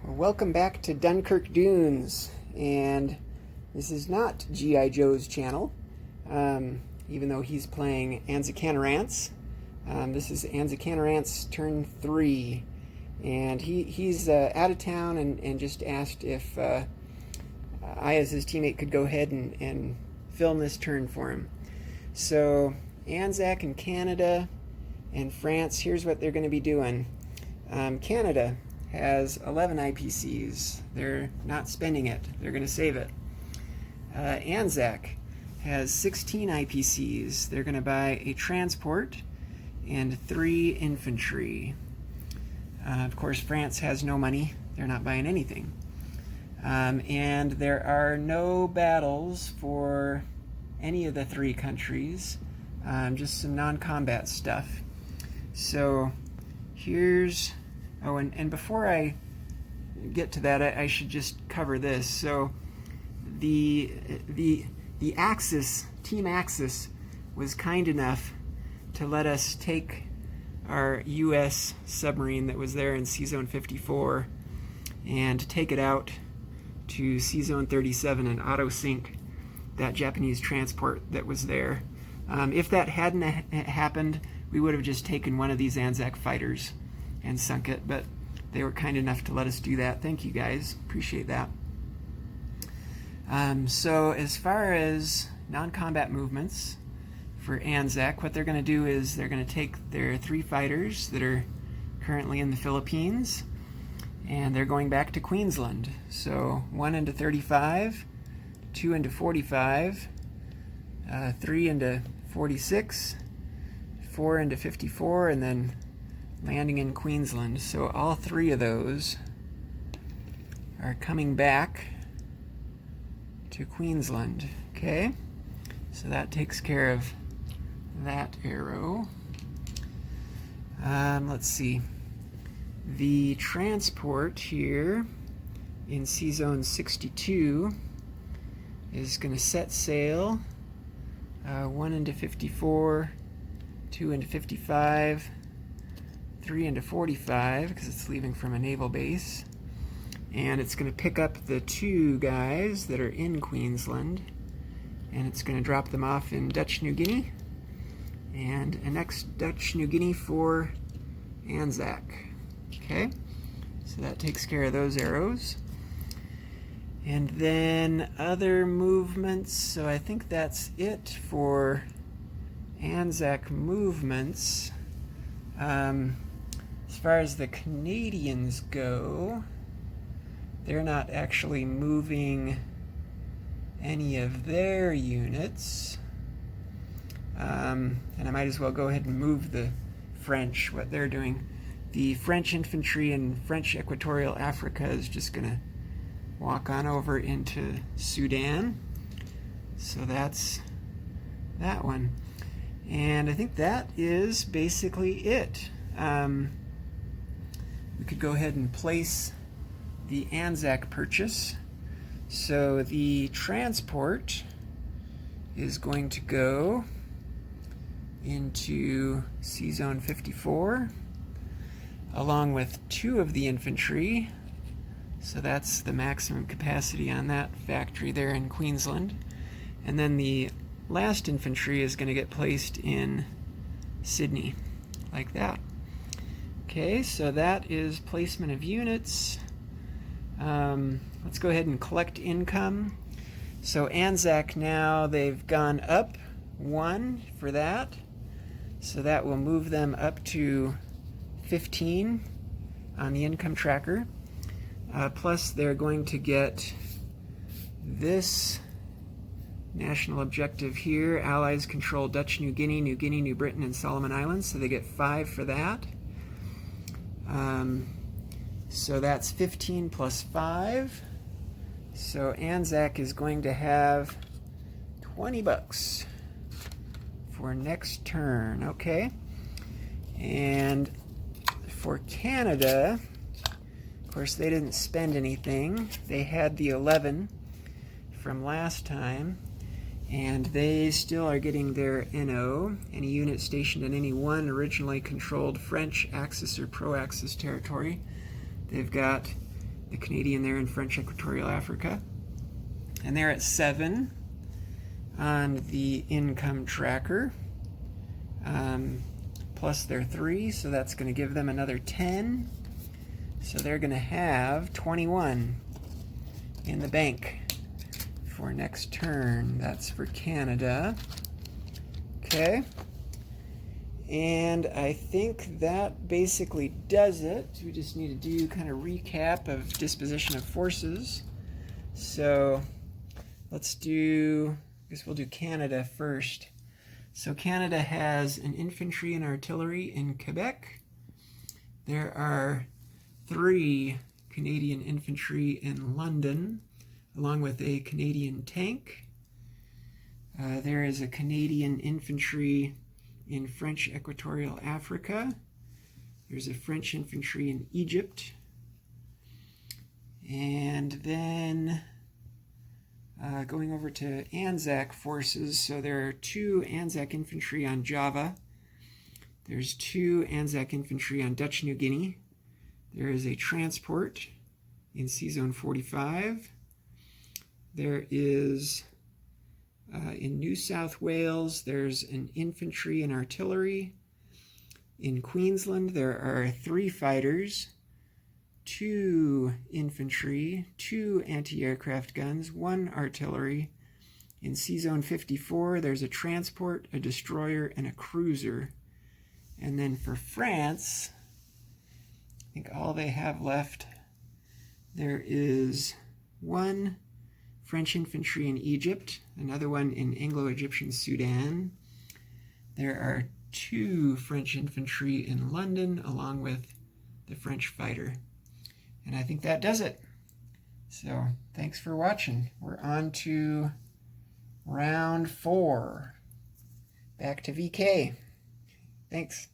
Welcome back to Dunkirk Dunes, and this is not G.I. Joe's channel, even though he's playing Anzacanarance. This is Anzacanarance turn 3, and he's out of town and just asked if I, as his teammate, could go ahead and film this turn for him. So Anzac and Canada and France, here's what they're going to be doing. Canada has 11 IPCs. They're not spending it. They're going to save it. Anzac has 16 IPCs. They're going to buy a transport and 3 infantry. Of course, France has no money. They're not buying anything. And there are no battles for any of the 3 countries, just some non-combat stuff. So here's... Oh, and before I get to that, I should just cover this. So the Axis, Team Axis, was kind enough to let us take our U.S. submarine that was there in C-Zone 54 and take it out to C-Zone 37 and auto-sink that Japanese transport that was there. If that hadn't happened, we would have just taken one of these Anzac fighters and sunk it, but they were kind enough to let us do that. Thank you guys, appreciate that. So as far as non-combat movements for Anzac, what they're going to do is they're going to take their 3 fighters that are currently in the Philippines, and they're going back to Queensland. So 1 into 35, 2 into 45, 3 into 46, 4 into 54, and then landing in Queensland. So all 3 of those are coming back to Queensland. Okay, so that takes care of that arrow. Let's see, the transport here in C-Zone 62 is going to set sail 1 into 54, 2 into 55, 3 into 45, because it's leaving from a naval base, and it's going to pick up the 2 guys that are in Queensland, and it's going to drop them off in Dutch New Guinea, and a next Dutch New Guinea for Anzac. Okay, so that takes care of those arrows. And then other movements, so I think that's it for Anzac movements. As far as the Canadians go, they're not actually moving any of their units. And I might as well go ahead and move the French, what they're doing. The French infantry in French Equatorial Africa is just going to walk on over into Sudan. So that's that one. And I think that is basically it. We could go ahead and place the Anzac purchase. So the transport is going to go into C-Zone 54 along with 2 of the infantry. So that's the maximum capacity on that factory there in Queensland. And then the last infantry is going to get placed in Sydney, like that. Okay, so that is placement of units. Let's go ahead and collect income. So Anzac now, they've gone up 1 for that. So that will move them up to 15 on the income tracker. Plus they're going to get this national objective here. Allies control Dutch New Guinea, New Britain, and Solomon Islands. So they get 5 for that. So that's 15 plus 5. So Anzac is going to have 20 bucks for next turn. Okay. And for Canada, of course, they didn't spend anything. They had the 11 from last time, and they still are getting their NO. Any unit stationed in any one originally controlled French Axis or Pro-Axis territory. They've got the Canadian there in French Equatorial Africa. And they're at 7 on the income tracker. Plus their 3, so that's going to give them another 10. So they're going to have 21 in the bank for next turn. That's for Canada. Okay. And I think that basically does it. We just need to do kind of recap of disposition of forces. So let's do, I guess we'll do Canada first. So Canada has an infantry and artillery in Quebec. There are 3 Canadian infantry in London, along with a Canadian tank. There is a Canadian infantry in French Equatorial Africa. There's a French infantry in Egypt. And then going over to Anzac forces, so there are 2 Anzac infantry on Java. There's 2 Anzac infantry on Dutch New Guinea. There is a transport in C-Zone 45. There is, in New South Wales, there's an infantry and artillery. In Queensland, there are 3 fighters, 2 infantry, 2 anti-aircraft guns, 1 artillery. In C-Zone 54, there's a transport, a destroyer, and a cruiser. And then for France, I think all they have left, there is 1 French infantry in Egypt, another one in Anglo-Egyptian Sudan. There are 2 French infantry in London, along with the French fighter. And I think that does it. So thanks for watching. We're on to round 4. Back to VK. Thanks.